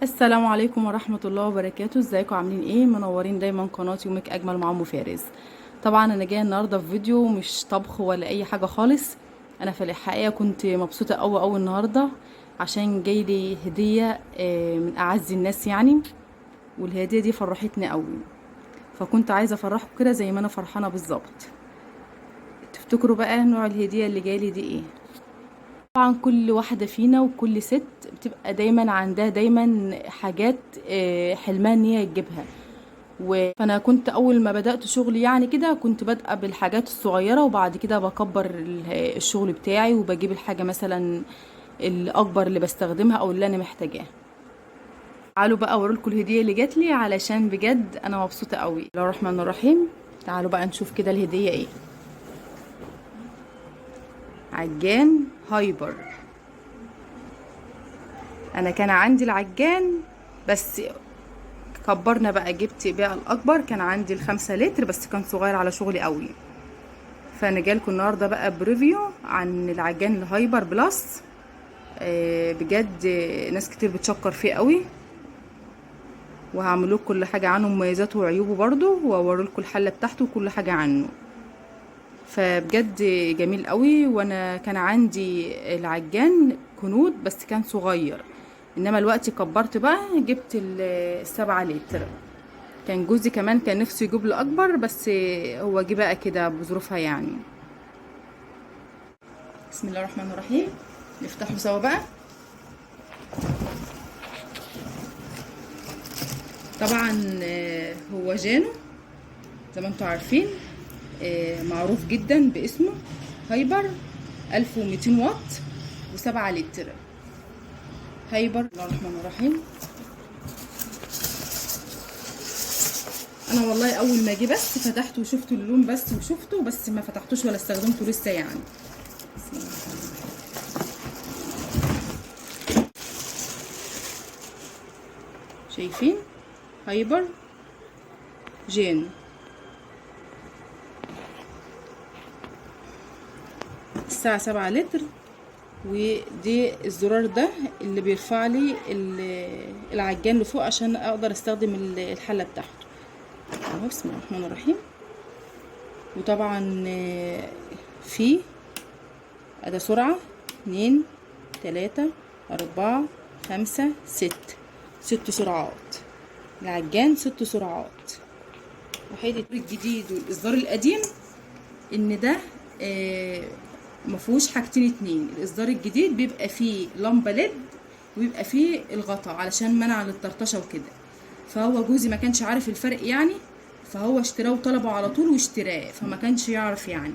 السلام عليكم ورحمة الله وبركاته. ازيكم عاملين ايه؟ منورين دايما قناة يومك اجمل مع ام فارس. طبعا انا جايه النهارده في فيديو مش طبخ ولا اي حاجه خالص. انا في الحقيقه كنت مبسوطه قوي النهارده عشان جايلي هديه من اعز الناس يعني. والهديه دي فرحتني قوي، فكنت عايزه افرحكم كده زي ما انا فرحانه بالظبط. تفتكروا بقى نوع الهديه اللي جايلي دي ايه؟ طبعا كل واحدة فينا وكل ست بتبقى دايما عندها دايما حاجات حلمها ان هي تجيبها. فانا كنت اول ما بدأت شغلي يعني كده كنت بادئه بالحاجات الصغيرة، وبعد كده بكبر الشغل بتاعي وبجيب الحاجة مثلا الاكبر اللي بستخدمها او اللي انا محتاجاه. تعالوا بقى اوريلكم الهدية اللي جاتلي علشان بجد انا مبسوطة قوي. بسم الله الرحمن الرحيم. تعالوا بقى نشوف كده الهدية ايه. عجان هايبر. انا كان عندي العجان بس كبرنا بقى، جبت بقى الاكبر، كان عندي ال5 لتر بس كان صغير على شغلي قوي. فانا جايلكم النهارده بقى بريفيو عن العجان الهايبر بلس. بجد ناس كتير بتشكر فيه قوي، وهعمل لكم كل حاجه عنه، مميزاته وعيوبه برضو، واوري لكم الحله بتاعته وكل حاجه عنه. فبجد جميل قوي. وانا كان عندي العجان كنود بس كان صغير، انما الوقت كبرت بقى جبت ال7 لتر. كان جوزي كمان كان نفسه يجيب له اكبر بس هو جه بقى كده بظروفها يعني. بسم الله الرحمن الرحيم. نفتحه سوا بقى. طبعا هو جانو زي ما انتم عارفين، معروف جدا باسمه هايبر 1200 واط و7 لتر. هايبر. بسم الله الرحمن الرحيم. انا والله اول ما جه بس فتحته وشفت اللون بس وشفته بس ما فتحتوش ولا استخدمته لسه يعني. بسم الله الرحمن الرحيم. شايفين؟ هايبر جانو. الساعة 7 لتر. ودي الزرار ده اللي بيرفع لي العجان لفوق عشان اقدر استخدم الحلة بتاعته اهو. بسم الله الرحمن الرحيم. وطبعا في اداة سرعة 2 3 4 5 6 سرعات. العجان 6 سرعات. وحيد الجديد والاصدار القديم ان ده مفهوش حاجتين اتنين. الاصدار الجديد بيبقى فيه لمبه ليد ويبقى فيه الغطا علشان منع للطرطشه وكده. فهو جوزي ما كانش عارف الفرق يعني، فهو اشتراه وطلبه على طول واشتراه، فما كانش يعرف يعني.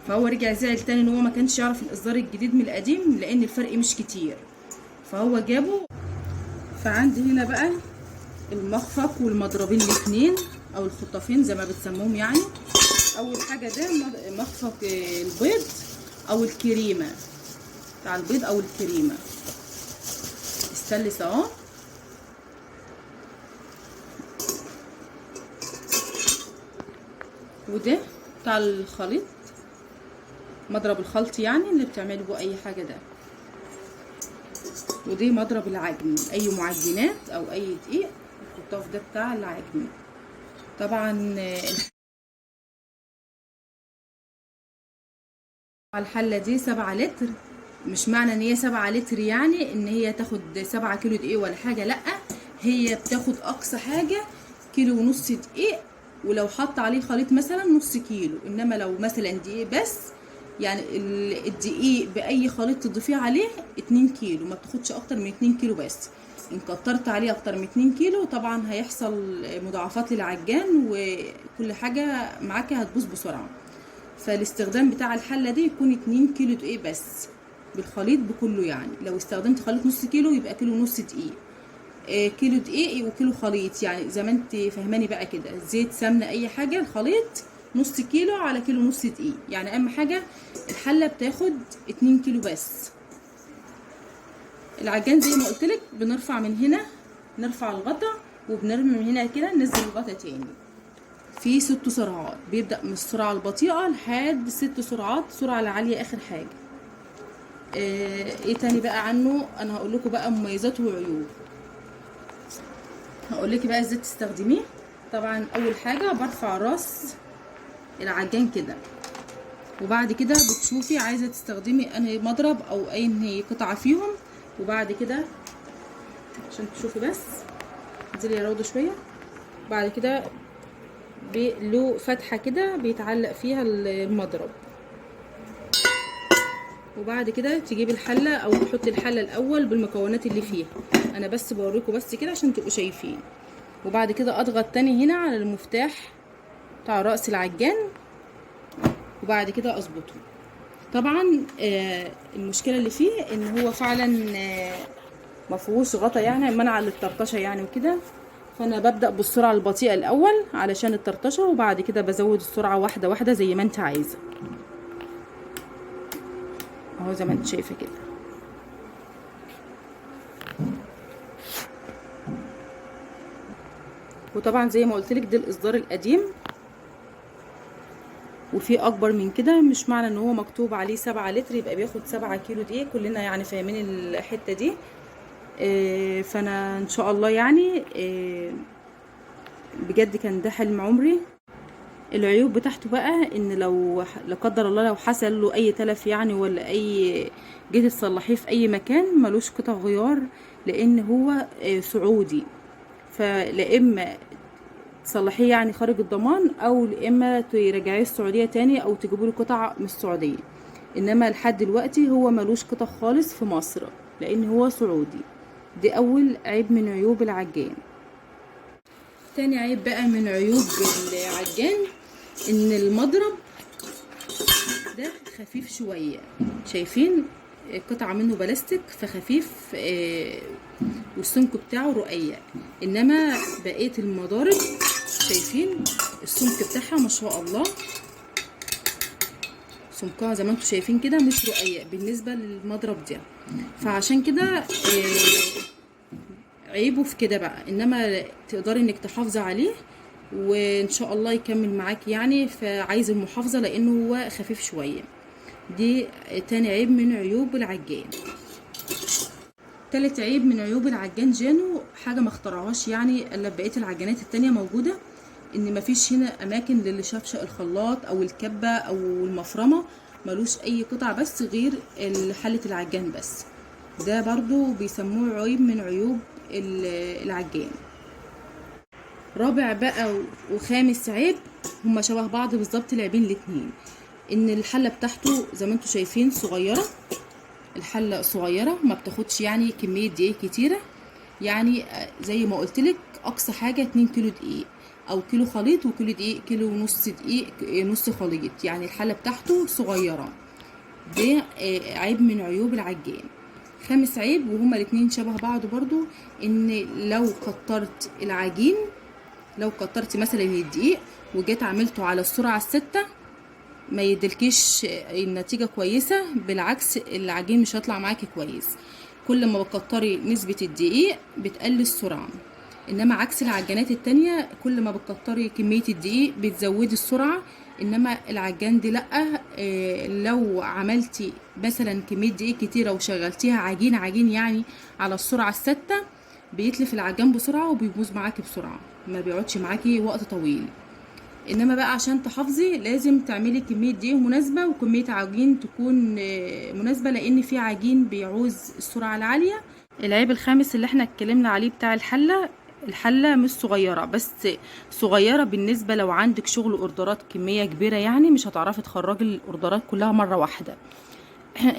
فهو رجع زعل تاني ان هو ما كانش يعرف الاصدار الجديد من القديم لان الفرق مش كتير، فهو جابه. فعندي هنا بقى المخفق والمضربين الاتنين او الخطافين زي ما بتسموهم يعني. اول حاجه ده مخفق البيض او الكريمه، بتاع البيض او الكريمه استلس اهو. وده بتاع الخليط، مضرب الخلط يعني اللي بتعملوا بيه اي حاجه ده. ودي مضرب العجن، اي معجنات او اي دقيق الخطاف ده بتاع العجن. طبعا الحله دي 7 لتر. مش معنى ان هي 7 لتر يعني ان هي تاخد 7 كيلو دقيق ولا حاجه، لا، هي بتاخد اقصى حاجه 1.5 كيلو دقيق، ولو حط عليه خليط مثلا نص كيلو. انما لو مثلا دقيق بس يعني الدقيق باي خليط تضيفيه عليه 2 كيلو، ما بتاخدش اكتر من 2 كيلو بس. ان كترت عليه اكتر من 2 كيلو طبعا هيحصل مضاعفات للعجان وكل حاجه معاك هتبوظ بسرعه. فالاستخدام بتاع الحله دي يكون 2 كيلو دقيق بس بالخليط بكله يعني. لو استخدمت خليط نص كيلو يبقى كيلو ونص دقيق. كيلو دقيق وكيلو خليط يعني زي ما انت فهماني بقى كده. زيت سمنه اي حاجه، الخليط نص كيلو على كيلو ونص دقيق يعني. اهم حاجه الحله بتاخد 2 كيلو بس. العجان زي ما قلت لك بنرفع من هنا، نرفع الغطا وبنرمي من هنا كده ننزل الغطا تاني. في 6 سرعات، بيبدأ من السرعة البطيئة لحد 6 سرعات، السرعة العالية آخر حاجة. ايه تاني بقى عنه؟ انا هقول لكم بقى مميزاته وعيوبه. هقول لك بقى ازاي تستخدميه. طبعا اول حاجه برفع راس العجان كده، وبعد كده بتشوفي عايزه تستخدمي انهي مضرب او انهي قطعه فيهم، وبعد كده عشان تشوفي بس انزلي يا روضه شويه. بعد كده له فتحه كده بيتعلق فيها المضرب، وبعد كده تجيبي الحله او تحطي الحله الاول بالمكونات اللي فيها. انا بس بوريكم بس كده عشان تبقوا شايفين. وبعد كده اضغط تاني هنا على المفتاح بتاع راس العجان، وبعد كده اظبطه. طبعا المشكله اللي فيه ان هو فعلا مفيهوش غطا يعني منع للطرطشه يعني وكده. فانا ببدا بالسرعه البطيئه الاول علشان الطرطشه، وبعد كده بزود السرعه واحده واحده زي ما انت عايزه اهو زي ما انت شايفه كده. وطبعا زي ما قلت لك ده الاصدار القديم، وفي اكبر من كده. مش معنى ان هو مكتوب عليه 7 لتر يبقى بياخد 7 كيلو دقيق، كلنا يعني فاهمين الحته دي. فانا ان شاء الله يعني بجد كان ده حلم عمري. العيوب بتاعته بقى ان لو لا قدر الله لو حصل له اي تلف يعني، ولا اي جيت تصلحيه في اي مكان ملوش قطع غيار، لان هو سعودي. فلا اما تصلحيه يعني خارج الضمان، او لا اما ترجعيه السعوديه تاني او تجيبوا له قطع من السعوديه. انما لحد دلوقتي هو ملوش قطع خالص في مصر لان هو سعودي. دي اول عيب من عيوب العجان. تاني عيب بقى من عيوب العجان ان المضرب ده خفيف شويه. شايفين قطعه منه بلاستيك فخفيف، والسمك بتاعه رقيق. انما بقيه المضارب شايفين السمك بتاعها ما شاء الله، سمكها زي ما انتم شايفين كده مش رقيق بالنسبه للمضرب ده. فعشان كده عيبه في كده بقى. انما تقدري انك تحافظي عليه وان شاء الله يكمل معاكي يعني. فعايز المحافظه لانه هو خفيف شويه. دي تاني عيب من عيوب العجان. تالت عيب من عيوب العجان جانو حاجه ما اخترعوهاش يعني الا بقيه العجانات التانية موجوده، ان مفيش هنا اماكن للشفشق الخلاط او الكبه او المفرمه. ملوش اي قطع بس غير حله العجان بس. ده برضو بيسموه عيب من عيوب العجان. رابع بقى وخامس عيب هما شبه بعض بالظبط العيبين الاتنين، ان الحله بتاعته زي ما انتم شايفين صغيره. الحله صغيره ما بتاخدش يعني كميه دقيق كتيره، يعني زي ما قلت لك اقصى حاجه 2 كيلو دقيق او كيلو خليط، وكيلو دقيق كيلو ونص دقيق نص خليط. يعني الحله بتاعته صغيره. ده عيب من عيوب العجان. خامس عيب وهما الاتنين شبه بعض برضو، ان لو كترت العجين، لو كترت مثلا الدقيق وجيت عملته على السرعه الستة ما يدلكيش النتيجه كويسه، بالعكس العجين مش هيطلع معاكي كويس. كل ما بتكتري نسبه الدقيق بتقلل السرعه. انما عكس العجانات التانية كل ما بتكتري كميه الدقيق بتزودي السرعه. انما العجان دي لا، لو عملتي مثلا كميه دقيق كتيره وشغلتيها عجين يعني على السرعه الستة بيتلف العجان بسرعه وبيبوظ معاكي بسرعه، ما بيقعدش معاكي وقت طويل. انما بقى عشان تحافظي لازم تعملي كميه دقيق مناسبه وكميه عجين تكون مناسبه، لان في عجين بيعوز السرعه العاليه. العيب الخامس اللي احنا اتكلمنا عليه بتاع الحله مش صغيره، بس صغيره بالنسبه لو عندك شغل اوردرات كميه كبيره يعني مش هتعرفي تخرجي الاوردرات كلها مره واحده.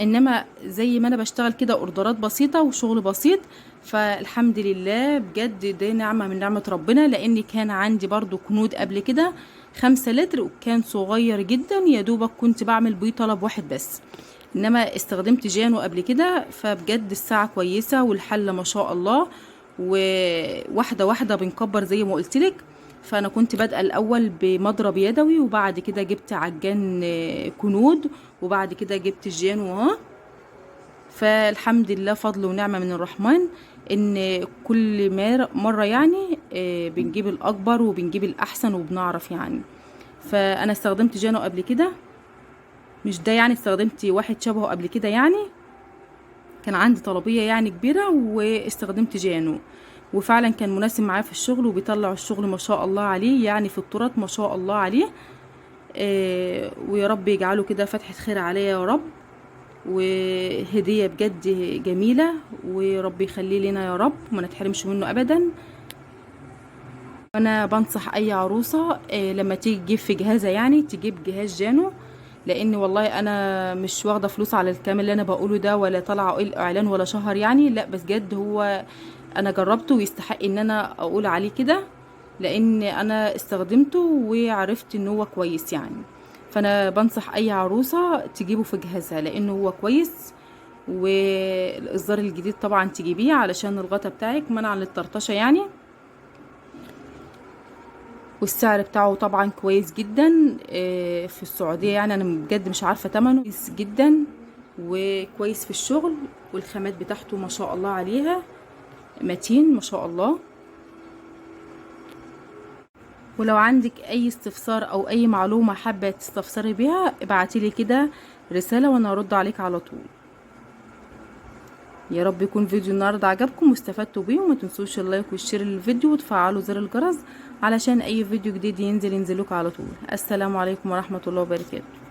انما زي ما انا بشتغل كده اوردرات بسيطه وشغل بسيط، فالحمد لله بجد دي نعمه من نعمه ربنا. لان كان عندي برضو كنود قبل كده 5 لتر وكان صغير جدا، يا دوبك كنت بعمل بيه طلب واحد بس. انما استخدمت جانو قبل كده فبجد الساعه كويسه والحله ما شاء الله، وواحده واحده بنكبر زي ما قلتلك. فانا كنت بادئه الاول بمضرب يدوي، وبعد كده جبت عجان كنود، وبعد كده جبت الجانو فالحمد لله فضل ونعمه من الرحمن ان كل مره يعني بنجيب الاكبر وبنجيب الاحسن وبنعرف يعني. فانا استخدمت جانو قبل كده، مش ده يعني، استخدمت واحد شبهه قبل كده يعني، كان عندي طلبيه يعني كبيره واستخدمت جانو. وفعلا كان مناسب معاه في الشغل، وبيطلع الشغل ما شاء الله عليه، يعني في التراث ما شاء الله عليه. ويا رب يجعله كده فتحة خير عليا يا رب، وهدية بجد جميلة، ورب يخليه لنا يا رب وما نتحرمش منه ابدا. انا بنصح اي عروسة لما تيجي تجيب في جهازها يعني تجيب جهاز جانو، لان والله انا مش واخده فلوس على الكلام اللي انا بقوله ده، ولا طالعه اعلان ولا شهر يعني، لا بس جد هو انا جربته ويستحق ان انا اقول عليه كده، لان انا استخدمته وعرفت ان هو كويس يعني. فانا بنصح اي عروسه تجيبه في جهازها لانه هو كويس. والاصدار الجديد طبعا تجيبيه علشان الغطا بتاعك منع للطرطشه يعني. والسعر بتاعه طبعا كويس جدا في السعودية يعني، انا بجد مش عارفة تمنه، كويس جدا وكويس في الشغل، والخامات بتاعته ما شاء الله عليها متين ما شاء الله. ولو عندك اي استفسار او اي معلومة حابة تستفسري بيها ابعتيلي كده رسالة وانا ارد عليك على طول. يا رب يكون فيديو النهارده عجبكم واستفدتوا بيه، وما تنسوش اللايك والشير للفيديو وتفعلوا زر الجرس علشان اي فيديو جديد ينزلكوا على طول. السلام عليكم ورحمة الله وبركاته.